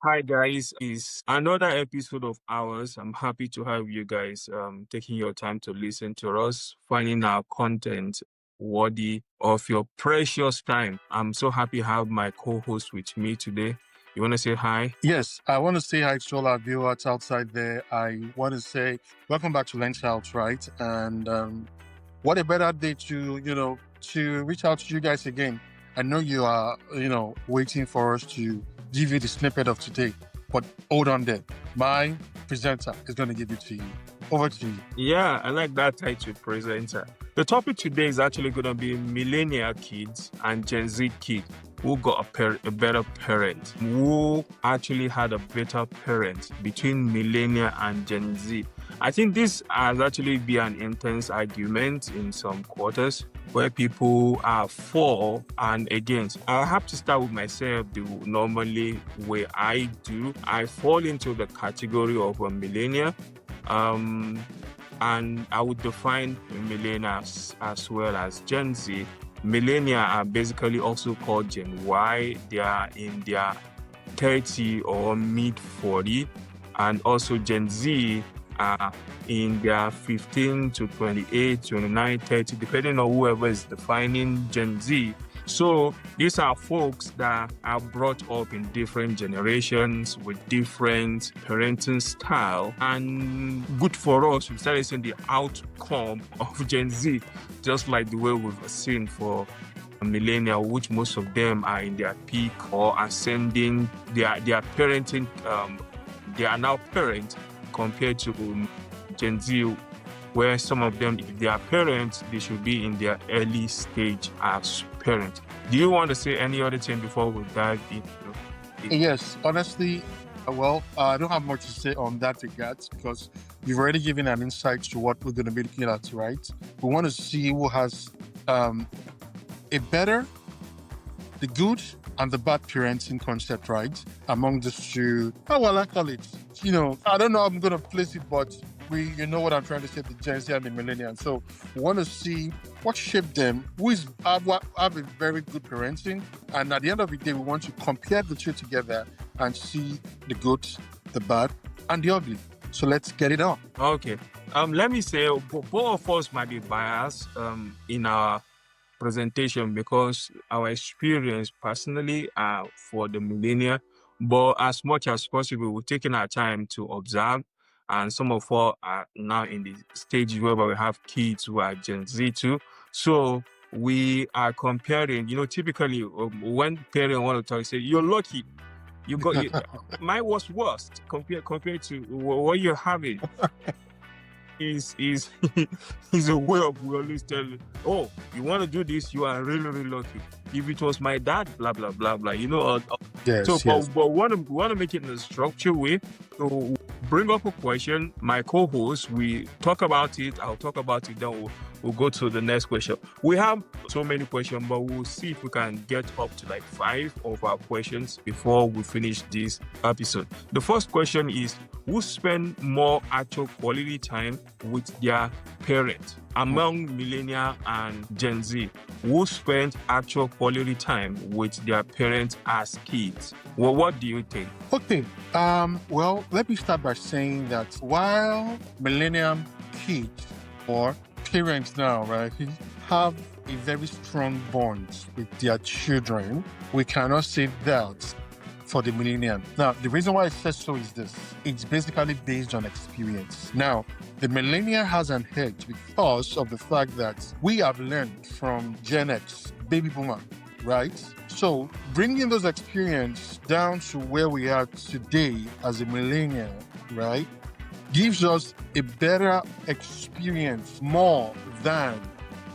Hi guys, is another episode of ours. I'm happy to have you guys taking your time to listen to us, finding our content worthy of your precious time. I'm so happy to have my co-host with me today. You want to say hi? Yes, I want to say hi to all our viewers outside there. I want to say welcome back to Lens Out, right? And what a better day to reach out to you guys again. I know you are, waiting for us to give you the snippet of today, but hold on there. My presenter is going to give it to you. Over to you. Yeah, I like that title, presenter. The topic today is actually going to be millennial kids and Gen Z kids who got a better parent, who actually had a better parent between millennial and Gen Z. I think this has actually been an intense argument in some quarters where people are for and against. I have to start with myself the normally way I do. I fall into the category of a millennial. And I would define millennials as well as Gen Z. Millennials are basically also called Gen Y. They are in their 30 or mid 40, and also Gen Z are in their 15 to 28, 29, 30, depending on whoever is defining Gen Z. So these are folks that are brought up in different generations with different parenting style. And good for us, we started seeing the outcome of Gen Z, just like the way we've seen for millennial, which most of them are in their peak or ascending. Their parenting, they are now parents compared to Gen Z, where some of them, if they are parents, they should be in their early stage as parents. Do you want to say any other thing before we dive into it? Yes, honestly, I don't have much to say on that regard because you've already given an insight to what we're going to be looking at, right? We want to see who has a better, the good and the bad parenting concept, right? Among these two, how will I call it? I don't know how I'm going to place it, but you know what I'm trying to say, the Gen Z and the millennials. So we want to see what shaped them, have a very good parenting. And at the end of the day, we want to compare the two together and see the good, the bad, and the ugly. So let's get it on. Okay. Let me say, both of us might be biased in our presentation because our experience personally for the millennial, but as much as possible, we're taking our time to observe. And some of us are now in the stage where we have kids who are Gen Z too. So we are comparing, typically when parents want to talk, say, you're lucky. Mine was worst compared to what you're having. is is a way of we always tell you, oh, you want to do this, you are really, really lucky. If it was my dad, blah blah blah blah, Yes, so yes. but want to make it in a structured way. So bring up a question, my co-host, we talk about it, I'll talk about it, then we'll go to the next question. We have so many questions, but we'll see if we can get up to like 5 of our questions before we finish this episode. The first question is, who spend more actual quality time with their parents? Among millennial and Gen Z, who spend actual quality time with their parents as kids? Well, what do you think? Okay. Well, let me start by saying that while millennium kids or parents now, right, have a very strong bond with their children, we cannot say that for the millennium. Now, the reason why I said so is this. It's basically based on experience. Now, the millennial has an edge because of the fact that we have learned from Gen X, baby boomer, right? So bringing those experience down to where we are today as a millennial, right, gives us a better experience more than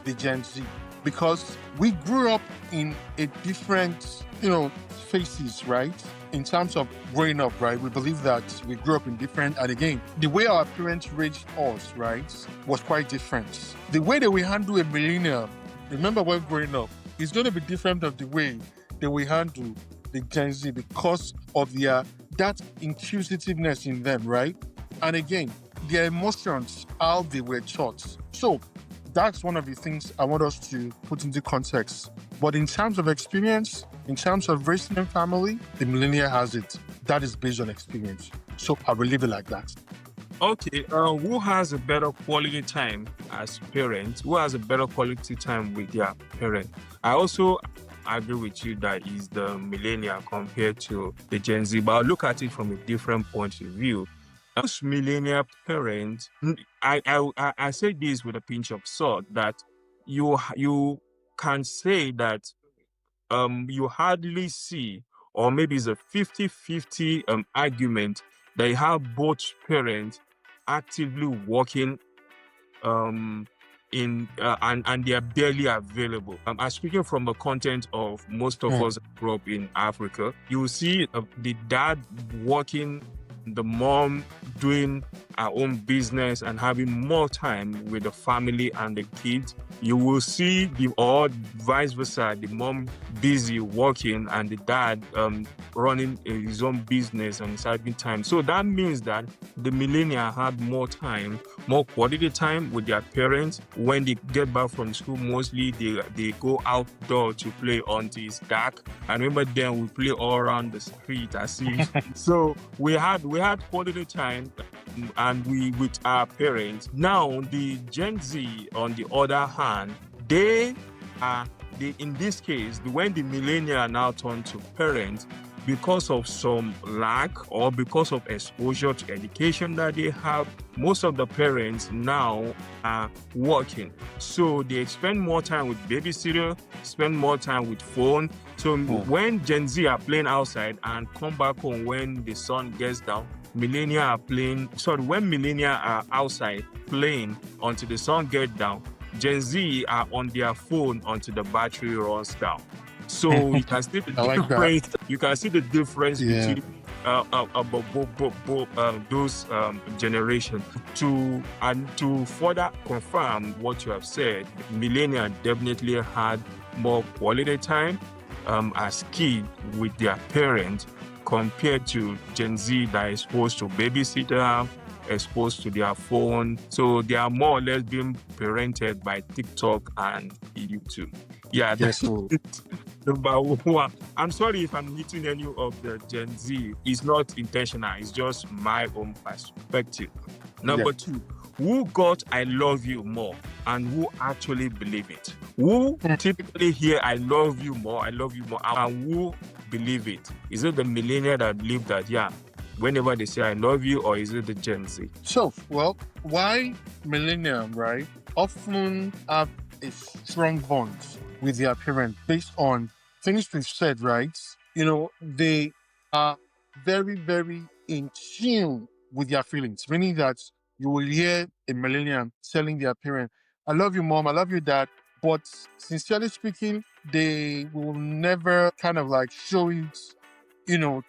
the Gen Z because we grew up in a different, phases, right? In terms of growing up, right? We believe that we grew up in different, and again, the way our parents raised us, right, was quite different. The way that we handle a millennial, remember when growing up, is going to be different of the way that we handle the Gen Z because of that inquisitiveness in them, right? And again, their emotions, how they were taught. So that's one of the things I want us to put into context. But in terms of experience, in terms of raising a family, the millennial has it. that is based on experience. So I will leave it like that. Okay, who has a better quality time as parents? Who has a better quality time with their parents? I also agree with you that is the millennial compared to the Gen Z, but I'll look at it from a different point of view. Most millennial parents, I say this with a pinch of salt, that you can say that you hardly see, or maybe it's a 50-50 argument that you have both parents actively working um in and they are barely available. I'm speaking from the content of most of us grew up in Africa. You will see the dad working, the mom doing her own business and having more time with the family and the kids. You will see or vice versa, the mom busy working and the dad running his own business and having time. So that means that the millennial had more time, more quality time with their parents. When they get back from school, mostly they go outdoor to play until it's dark. I remember then we play all around the street as if so we had quality time and we with our parents. Now the Gen Z on the other hand, they in this case, when the millennial now turn to parents, because of some lack or because of exposure to education that they have, most of the parents now are working. So they spend more time with babysitter, spend more time with phone. So when Gen Z are playing outside and come back home when the sun gets down, millennial are when millennial are outside playing until the sun gets down, Gen Z are on their phone until the battery runs down. So you can see the difference. You can see the difference between those generations. To further confirm what you have said, millennial definitely had more quality time as kids with their parents compared to Gen Z that is exposed to babysitter, exposed to their phone. So they are more or less being parented by TikTok and YouTube. Yeah, that's it. Number one. I'm sorry if I'm hitting any of the Gen Z. It's not intentional. It's just my own perspective. Number two, who got I love you more and who actually believe it? Who typically hear I love you more, and who believe it? Is it the millennial that believe that, whenever they say I love you, or is it the Gen Z? So, well, why millennium, right, often have a strong bond with their parents based on things we've said, right? You know, they are very, very in tune with their feelings, meaning that you will hear a millennium telling their parent, I love you, mom, I love you, dad. But sincerely speaking, they will never kind of like show it,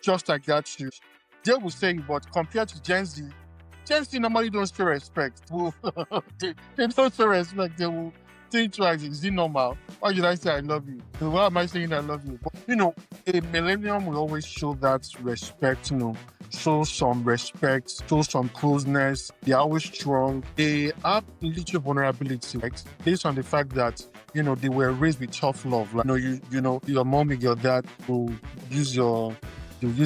just like that. They will say, but compared to Gen Z normally don't show respect. They don't show respect. They will think twice. Is it normal? Why did I say I love you? Why am I saying I love you? But, a millennium will always show that respect, show some respect, show some closeness. They're always strong. They have little vulnerability, right? Based on the fact that, they were raised with tough love. Like, your mom and your dad will use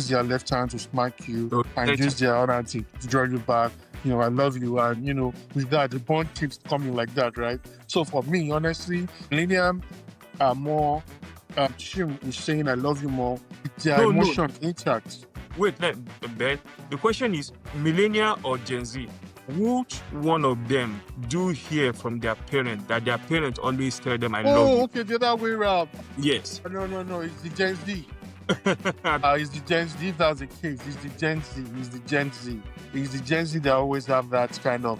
their left hand to smack you and use their other hand to draw you back. I love you. And, with that, the bond keeps coming like that, right? So for me, honestly, millennials are more tuned with saying I love you more. Their emotions intact. Wait, Ben, the question is millennial or Gen Z? Which one of them do hear from their parents that their parents always tell them I love you? Oh, okay, the other way around. Yes. No, it's the Gen Z. It's the Gen Z. If that's the case, it's the Gen Z. It's the Gen Z. It's the Gen Z that always have that kind of,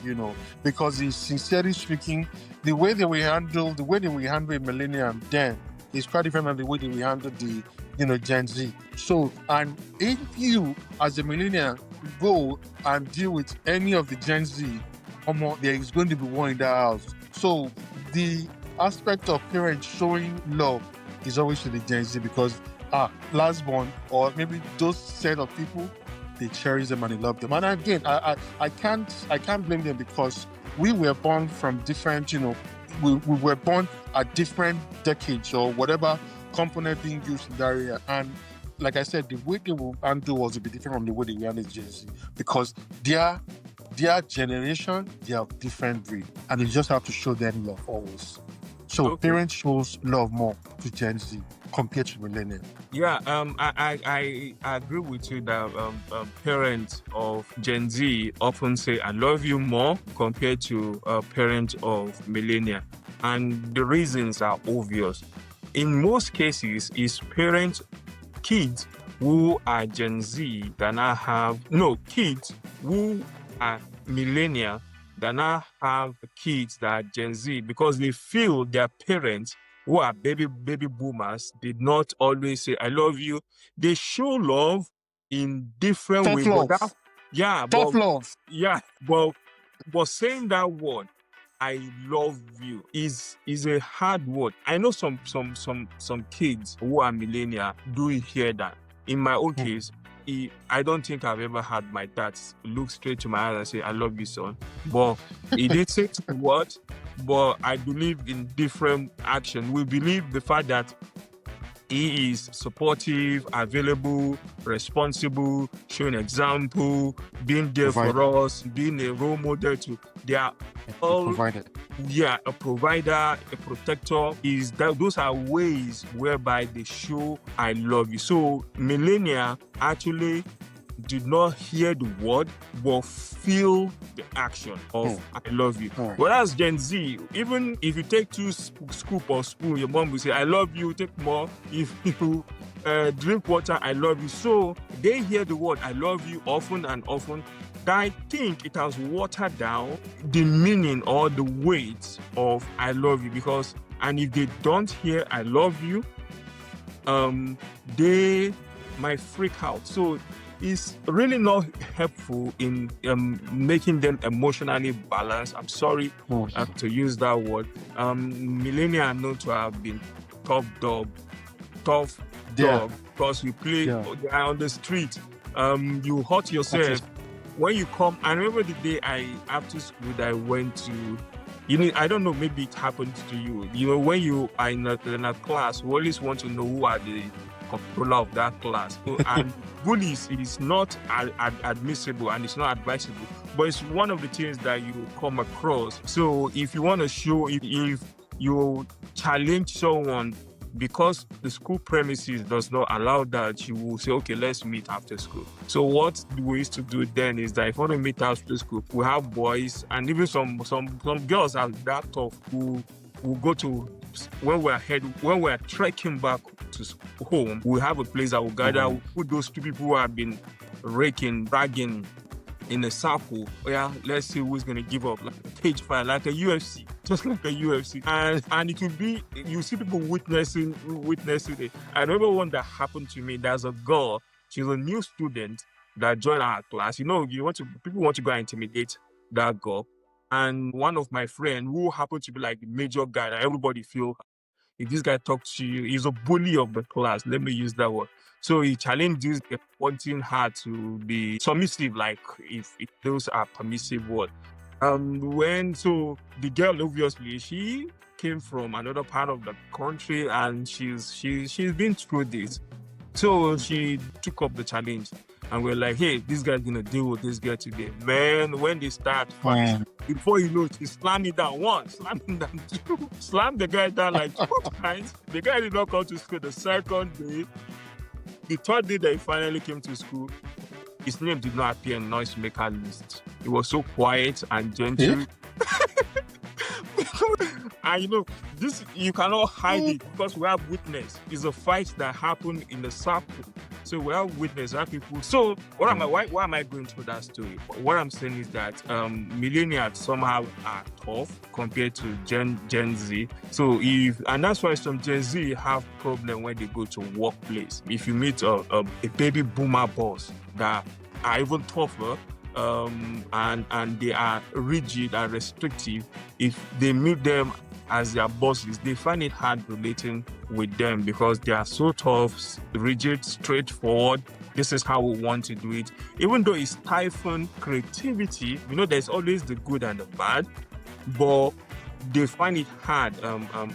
because it's sincerely speaking, the way they will handle a millennium then is quite different than the way that we handle the, Gen Z. So, and if you as a millennial go and deal with any of the Gen Z, there is going to be one in that house. So the aspect of parents showing love is always to the Gen Z because last born, or maybe those set of people, they cherish them and they love them. And again, I can't blame them because we were born from different, we were born at different decades or whatever component being used in that area. And like I said, the way they will handle us will be different from the way they handle Gen Z, because their generation, they are different breed, and you just have to show them love always. So Okay. parents shows love more to Gen Z compared to millennial. Yeah, I agree with you that parents of Gen Z often say "I love you" more compared to parents of millennial, and the reasons are obvious. In most cases, is kids who are Gen Z that now have kids who are millennial that now have kids that are Gen Z, because they feel their parents who are baby boomers did not always say "I love you." They show love in different Tough ways, but love. that yeah, Tough love. yeah, but saying that word "I love you" is a hard word. I know some kids who are millennial do hear that. In my own case, I don't think I've ever had my dad look straight to my eyes and say "I love you, son." But he did say the word. But I believe in different action. We believe the fact that he is supportive, available, responsible, showing example, being there Provider. for us, being a role model to. They are all Provided. a provider, a protector. Those are ways whereby they show "I love you." So millennial actually did not hear the word but feel the action of "I love you." Whereas Gen Z, even if you take 2 scoop or spoon, your mom will say "I love you," take more. If you drink water, "I love you." So they hear the word "I love you" often and often. I think it has watered down the meaning or the weight of "I love you," because, and if they don't hear "I love you," they might freak out. So it's really not helpful in making them emotionally balanced. I'm sorry to use that word. Millennials are known to have been tough dog, because we play on the street. You hurt yourself when you come. I remember the day after school that I went to. I don't know, maybe it happened to you. When you are in a class, you always want to know who are the controller of that class. And bullies, it is not admissible and it's not advisable, but it's one of the things that you come across. So if you want to show, if you challenge someone, because the school premises does not allow that, you will say, "Okay, let's meet after school." So what we used to do then is that if you want to meet after school, we have boys and even some girls are that tough who will go to, when we're trekking back to home, we have a place that will gather, we'll put those 2 people who have been bragging in a circle. Let's see who's gonna give up, like a cage fight, like a UFC, just like a UFC. And it will be, you see people witnessing it. I remember one that happened to me. There's a girl, she's a new student that joined our class. People want to go and intimidate that girl. And one of my friends, who happened to be like the major guy that everybody feel, if this guy talks to you, he's a bully of the class. Let me use that word. So he challenged this girl, wanting her to be submissive, like if those are permissive words. So the girl, obviously, she came from another part of the country and she's been through this. So she took up the challenge, and we're like, "Hey, this guy's gonna deal with this girl today." Man, when they start fighting, before you know it, he slammed it down once, slammed him down two, slammed the guy down like 2 times. The guy did not come to school the second day. The third day that he finally came to school, his name did not appear in noisemaker list. He was so quiet and gentle. And this, you cannot hide it because we have witness. It's a fight that happened in the circle. So we have witness, we have people. So why am I going through that story? What I'm saying is that millennials somehow are tough compared to Gen Z. So and that's why some Gen Z have problem when they go to workplace. If you meet a baby boomer boss that are even tougher, and they are rigid and restrictive, if they meet them as their bosses, they find it hard relating with them because they are so tough, rigid, straightforward. This is how we want to do it. Even though it's stifling creativity, there's always the good and the bad, but they find it hard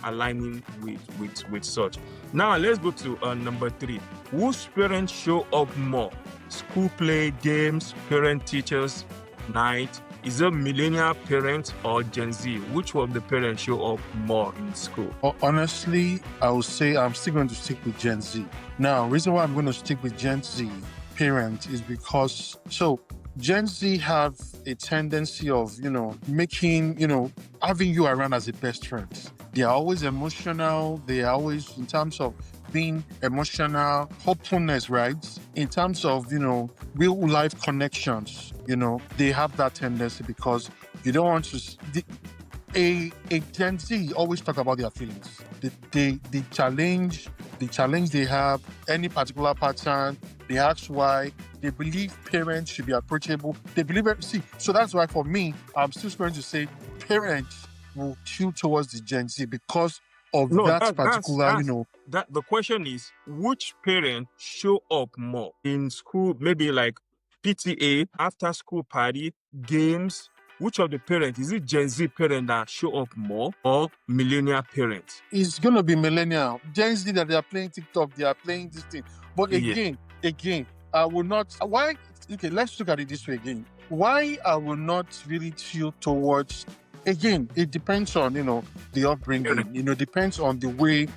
aligning with such. Now let's go to number 3. Whose parents show up more? School play, games, parent teachers night. Is it millennial parents or Gen Z? Which of the parents show up more in school? Honestly, I would say I'm still going to stick with Gen Z. Now, reason why I'm going to stick with Gen Z parents is because Gen Z have a tendency of, making, having you around as a best friend. They are always emotional. They are always, in terms of being emotional, hopefulness, right? In terms of, real life connections, they have that tendency because you don't want to. A Gen Z always talk about their feelings. The challenge they have, any particular pattern, they ask why. They believe parents should be approachable. They believe so that's why for me, I'm still going to say parents will tilt towards the Gen Z because of that particular, That the question is, which parent show up more in school? Maybe like PTA, after school party, games. Which of the parents, is it Gen Z parents that show up more or millennial parents? It's going to be millennial. Gen Z that they are playing TikTok, they are playing this thing. But again, I will not. Why? Okay, let's look at it this way again. Why I will not really tilt towards. Again, it depends on the upbringing. Depends on the way.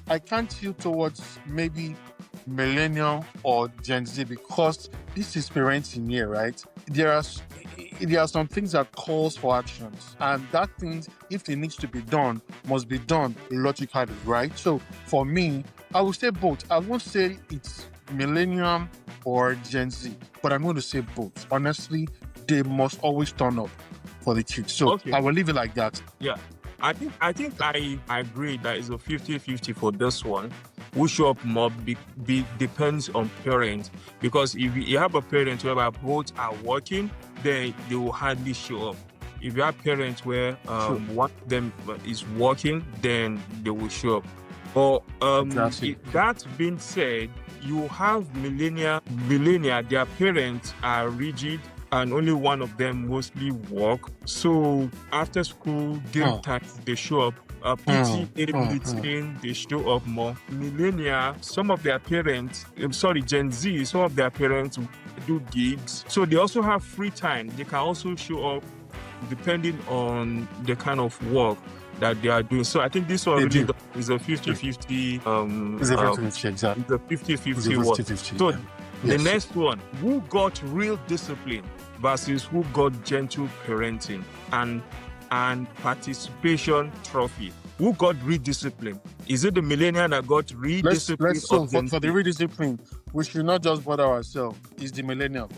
I can't tilt towards maybe millennial or Gen Z because this is parenting here, right? There are some things that calls for actions, and that things, if it needs to be done, must be done logically, right? So for me, I will say both. I won't say it's millennium or Gen Z, but I'm going to say both. Honestly, they must always turn up for the kids. So okay. I will leave it like that. Yeah. I think I agree that it's a 50-50 for this one. Who show up more depends on parents, because if you have a parent where both are working, then they will hardly show up. If you have parents where one of them is working, then they will show up. But that being said, you have millennial, their parents are rigid, and only one of them mostly work. So after school, game time, they show up. PTA, they show up more. Millennial, some of their parents, Gen Z, some of their parents do gigs. So they also have free time. They can also show up depending on the kind of work that they are doing. So I think this one really is a 50-50. It's a 50-50, exactly. It's a 50-50 work. So the next one, who got real discipline versus who got gentle parenting and participation trophy? Who got rediscipline? Is it the millennial that got rediscipline? For the rediscipline, we should not just bother ourselves. It's the millennial.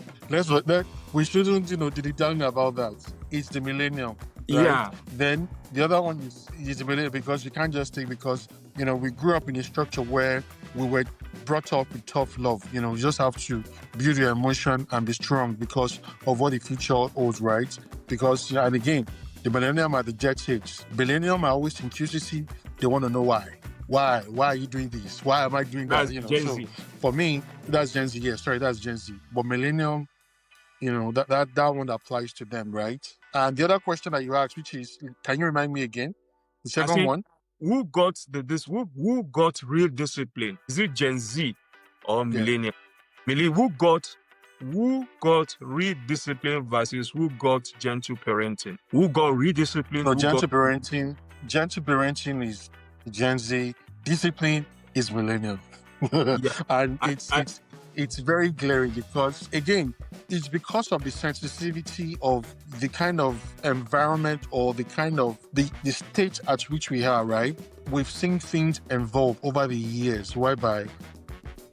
We shouldn't, dilly-dally about that. It's the millennial. Right? Yeah. Then the other one is the millennial, because you can't just take because we grew up in a structure where we were brought up with tough love. You just have to build your emotion and be strong because of what the future holds, right? Because and again, the millennium are the jet age. Millennium are always in QCC. They want to know why. Why are you doing this? Why am I doing that? Gen Z. For me, that's Gen Z. Yeah, sorry, that's Gen Z. But millennium, that one applies to them, right? And the other question that you asked, which is, can you remind me again? The second one. Who got who got real discipline? Is it Gen Z or millennial? Who got real discipline versus who got gentle parenting? Who got real discipline? No, gentle parenting is Gen Z. Discipline is millennial. And it's very glaring because, again, it's because of the sensitivity of the kind of environment or the kind of the state at which we are, right? We've seen things evolve over the years, whereby,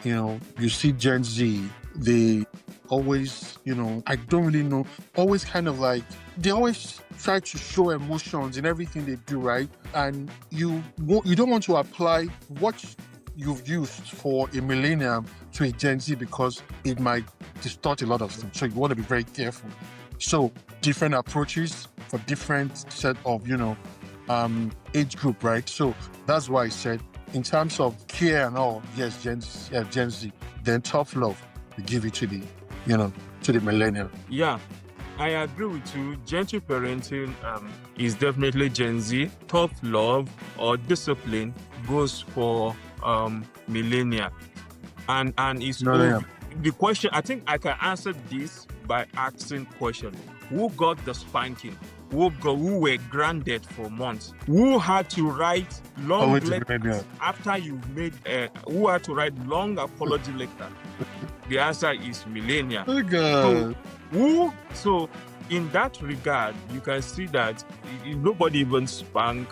you see Gen Z, they always, I don't really know, always kind of like, they always try to show emotions in everything they do, right? And you don't want to apply what you've used for a millennium to a Gen Z because it might distort a lot of things. So you want to be very careful. So different approaches for different set of, age group, right? So that's why I said, in terms of care and all, yes, Gen Z. Then tough love, we give it to the, to the millennial. Yeah. I agree with you. Gentle parenting is definitely Gen Z. Tough love or discipline goes for millennial. And it's Millennium. over. The question, I think I can answer this by asking question. Who got the spanking? Who were grounded for months? Who had to write long Always letters millennial. after you've made who had to write long apology letter? The answer is millennial. Oh God. So in that regard, you can see that nobody even spank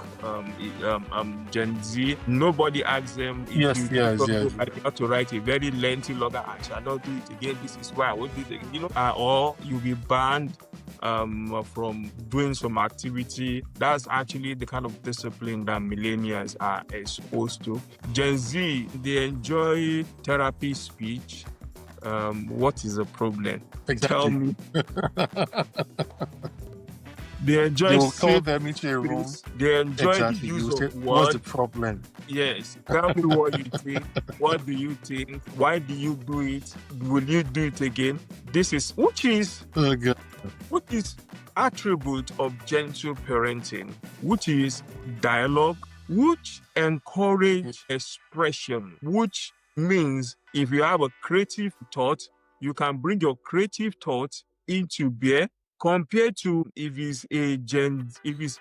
Gen Z. Nobody asks them if Yes, you yes. you have to write a very lengthy logger. I shall not do it again. This is why I won't do it again. Or you'll be banned from doing some activity. That's actually the kind of discipline that millennials are exposed to. Gen Z, they enjoy therapy speech. What is the problem? Exactly. Tell me. They enjoy. You will call them into a room. They enjoy Exactly. the use Say, of what's the words. problem? Yes. Tell me what you think. What do you think? Why do you do it? Will you do it again? Which is Oh God. attribute of gentle parenting, which is dialogue, which encourage expression, which means if you have a creative thought, you can bring your creative thought into bear, compared to if it's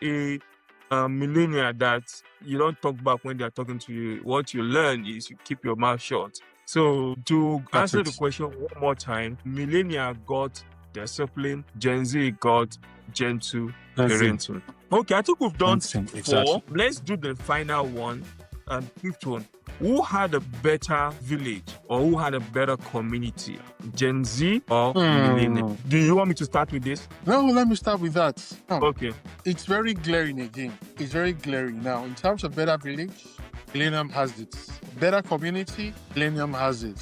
a millennial that you don't talk back when they're talking to you. What you learn is you keep your mouth shut. So to answer the question one more time, millennial got discipline, Gen Z got gentle parenting. Okay, I think we've done 4. Exactly. Let's do the final one and 5th one. Who had a better village or who had a better community? Gen Z or millennial? Do you want me to start with this? No, let me start with that. Okay. It's very glaring again. It's very glaring. Now, in terms of better village, Millennium has it. Better community, Millennium has it.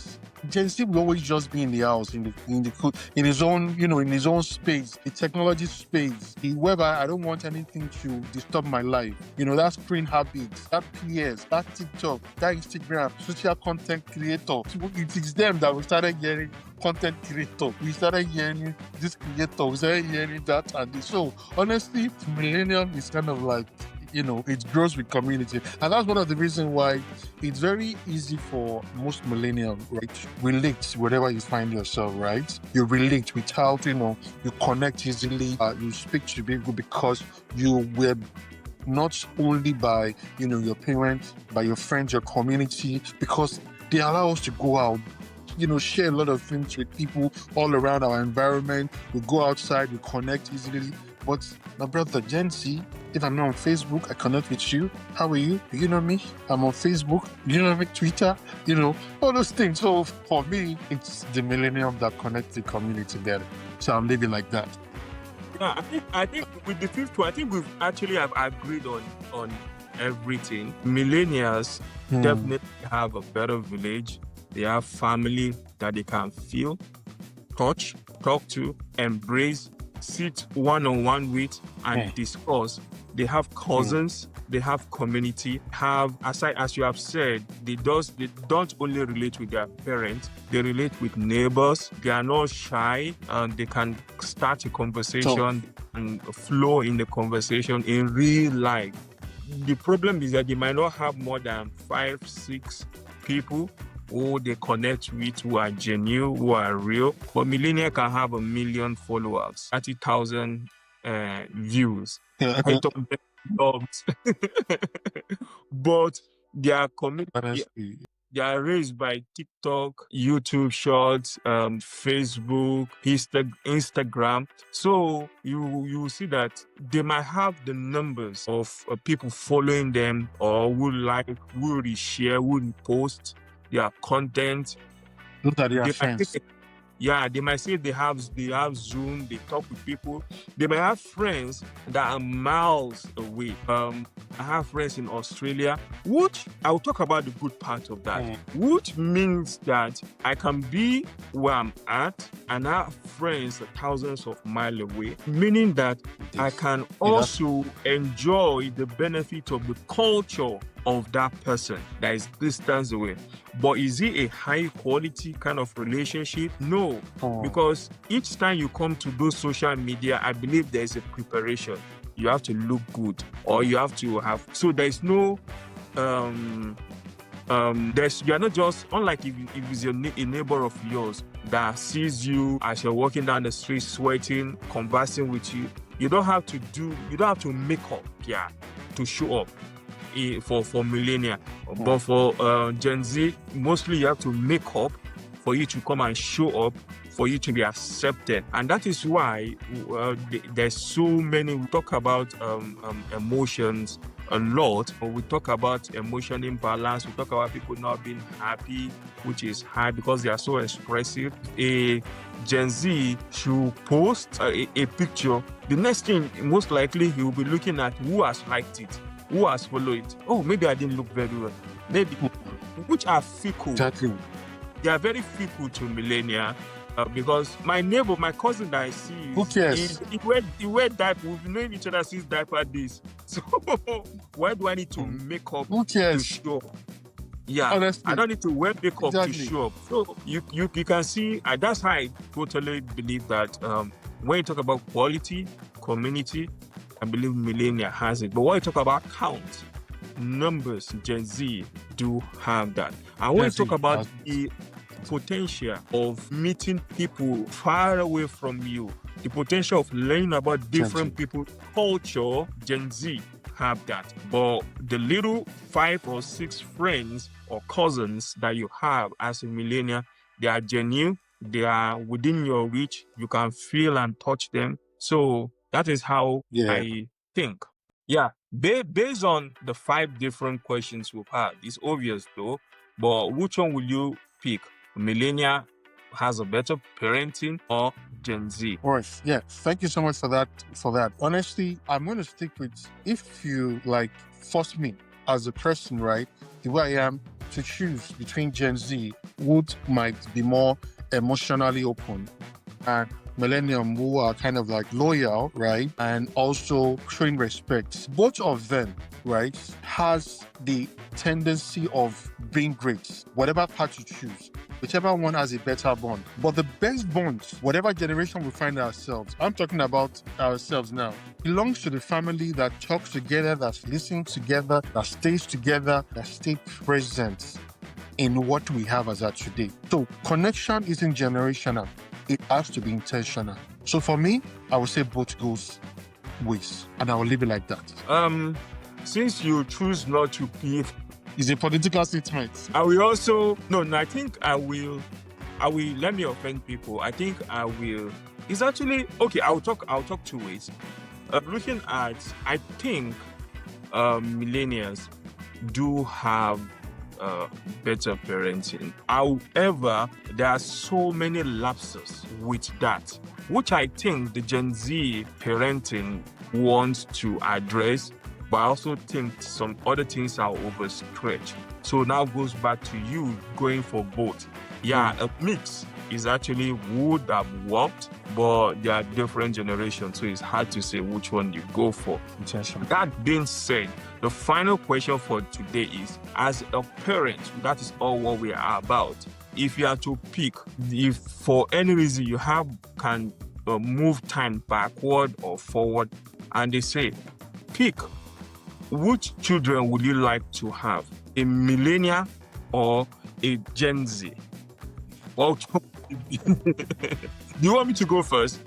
Gen Z will always just be in the house, in his own, in his own space, the technology space. Whereby I don't want anything to disturb my life. That screen habits, that PS, that TikTok, that Instagram, social content creator. It is them that we started hearing content creator. We started hearing this creator. We started hearing that and this. So honestly, Millennium is kind of like, it grows with community. And that's one of the reasons why it's very easy for most millennials, right? Relate wherever you find yourself, right? You relate without, you connect easily. You speak to people because you were not only by, your parents, by your friends, your community, because they allow us to go out, share a lot of things with people all around our environment. We go outside, we connect easily. But my brother, Gen Z, if I'm not on Facebook, I connect with you. How are you? Do you know me? I'm on Facebook. Do you know me? Twitter? All those things. So for me, it's the millennium that connects the community better. So I'm living like that. Yeah, I think with the 5th one, I think we've actually have agreed on everything. Millennials definitely have a better village. They have family that they can feel, touch, talk to, embrace, sit one-on-one with, and discuss. They have cousins, they have community, as you have said, they don't only relate with their parents, they relate with neighbors. They are not shy, and they can start a conversation and flow in the conversation in real life. The problem is that they might not have more than 5-6 people who they connect with, who are genuine, who are real. But millennial can have 1 million followers, 30,000 views. I don't but their community, they are raised by TikTok, YouTube Shorts, Facebook, Instagram. So you see that they might have the numbers of people following them, or who reshare, who repost their content. Those are their friends. They might say they have Zoom, they talk with people. They might have friends that are miles away. I have friends in Australia, which I'll talk about the good part of that, which means that I can be where I'm at and have friends thousands of miles away, meaning that I can also enjoy the benefit of the culture of that person that is distance away. But is it a high quality kind of relationship? No, because each time you come to those social media, I believe there is a preparation. You have to look good, or you have to have. So there is no you are not just, unlike if it's a neighbor of yours that sees you as you're walking down the street sweating, conversing with you. You don't have to make up to show up for millennial. But for Gen Z, mostly you have to make up for you to come and show up, for you to be accepted. And that is why there's so many. We talk about emotions a lot. We talk about emotional imbalance. We talk about people not being happy, which is hard because they are so expressive. A Gen Z should post a picture. The next thing, most likely, he will be looking at who has liked it, who has followed it. Oh, maybe I didn't look very well. Maybe, which are fickle. Exactly. They are very fickle to millennial. Because my neighbor, my cousin that I see, who cares? He wear diaper. We've known each other since diaper days. So why do I need to make up who cares? to show up? Yeah, honestly, I don't need to wear makeup to show up. So you can see, that's how I totally believe that when you talk about quality, community, I believe millennial has it. But when you talk about count, numbers, Gen Z do have that. And when you talk about the potential of meeting people far away from you, the potential of learning about different people's culture, Gen Z have that. But the little 5 or 6 friends or cousins that you have as a millennial, they are genuine, they are within your reach, you can feel and touch them. So that is how I think. Yeah, based on the 5 different questions we've had, it's obvious though, but which one will you pick? Millennial has a better parenting or Gen Z? All right. Yeah. Thank you so much for that. Honestly, I'm going to stick with, if you force me as a person, right, the way I am, to choose between Gen Z, who might be more emotionally open, and millennium, who are kind of loyal, right, and also showing respect. Both of them, right, has the tendency of being great, whatever path you choose. Whichever one has a better bond. But the best bond, whatever generation we find ourselves, I'm talking about ourselves now, belongs to the family that talks together, that listens together, that stays together, that stays present in what we have as at today. So connection isn't generational. It has to be intentional. So for me, I would say both goes ways, and I will leave it like that. Since you choose not to pick, it's a political statement. I will also I think I will let me offend people. I think I will. It's actually okay. I'll talk 2 ways. Looking at, I think millennials do have better parenting. However, there are so many lapses with that, which I think the Gen Z parenting wants to address. But I also think some other things are overstretched. So now goes back to you going for both. Yeah, a mix is actually would have worked, but they are different generations, so it's hard to say which one you go for. That being said, the final question for today is, as a parent, that is all what we are about. If you are to pick, if for any reason you can move time backward or forward, and they say, pick, which children would you like to have? A millennial or a Gen Z? Well, do you want me to go first?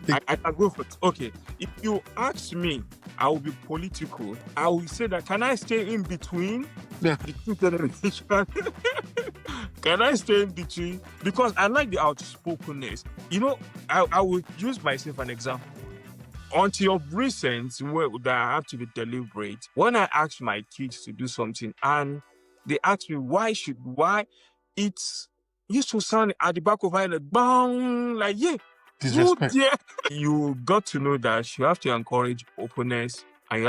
I can go first. Okay. If you ask me, I will be political. I will say that, can I stay in between the 2 generations? Can I stay in between? Because I like the outspokenness. I will use myself an example. Until recent, that I have to be deliberate. When I ask my kids to do something and they ask me why, it's used to sound at the back of my head, bang, disrespect. You got to know that you have to encourage openness, and you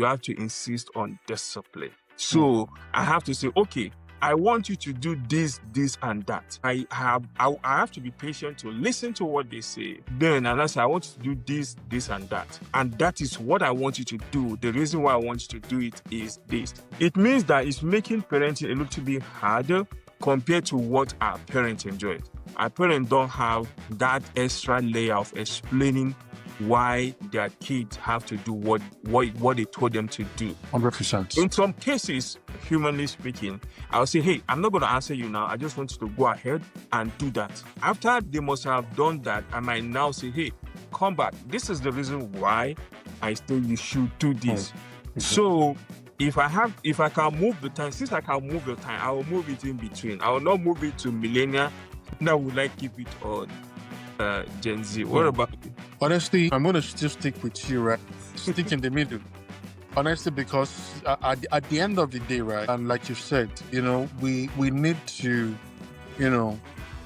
have to insist on discipline. So I have to say, okay, I want you to do this, this, and that. I have to be patient to listen to what they say. Then, and I say, I want you to do this, this, and that. And that is what I want you to do. The reason why I want you to do it is this. It means that it's making parenting a little bit harder compared to what our parents enjoyed. Our parents don't have that extra layer of explaining why their kids have to do what they told them to do. 100%. In some cases, humanly speaking, I'll say, hey, I'm not going to answer you now. I just want you to go ahead and do that. After they must have done that, I might now say, hey, come back. This is the reason why I say you should do this. So if I can move the time, since I can move the time, I will move it in between. I will not move it to millennial. Now would I keep it on Gen Z? What about you? Honestly, I'm going to still stick with you, right? Stick in the middle. Honestly, because at the end of the day, right, and like you said, we need to,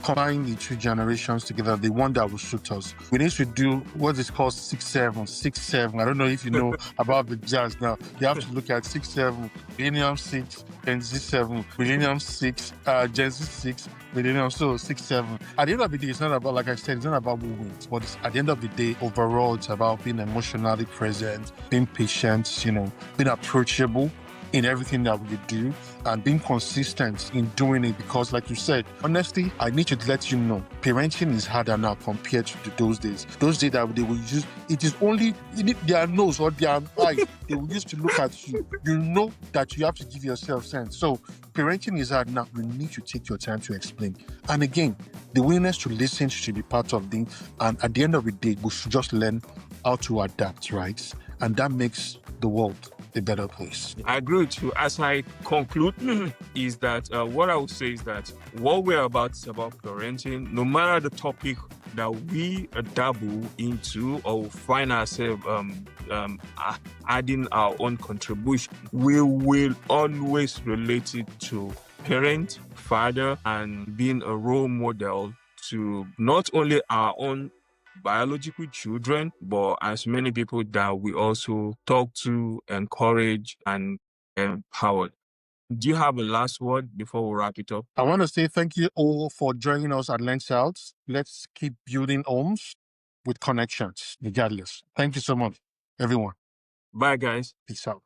combine the two generations together, the one that will suit us. We need to do what is called 6-7. I don't know if you know about the jazz now. You have to look at 6-7, Millennium 6, Gen Z 7, Millennium 6, Gen Z 6, Millennium, so 6-7. At the end of the day, it's not about, like I said, it's not about movement, but at the end of the day, overall, it's about being emotionally present, being patient, being approachable in everything that we do, and being consistent in doing it. Because like you said, honestly, I need to let you know, parenting is harder now compared to those days. Those days that they will use, it is only their nose or their eye, they will use to look at you. You know that you have to give yourself sense. So parenting is hard now. You need to take your time to explain. And again, the willingness to listen should be part of things. And at the end of the day, we should just learn how to adapt, right? And that makes the world a better place. I agree with you. As I conclude, is that what I would say is that what we're about is about parenting. No matter the topic that we dabble into or find ourselves adding our own contribution, we will always relate it to parent, father, and being a role model to not only our own biological children, but as many people that we also talk to, encourage, and empower. Do you have a last word before we wrap it up? I want to say thank you all for joining us at Lens Out. Let's keep building homes with connections, regardless. Thank you so much, everyone. Bye, guys. Peace out.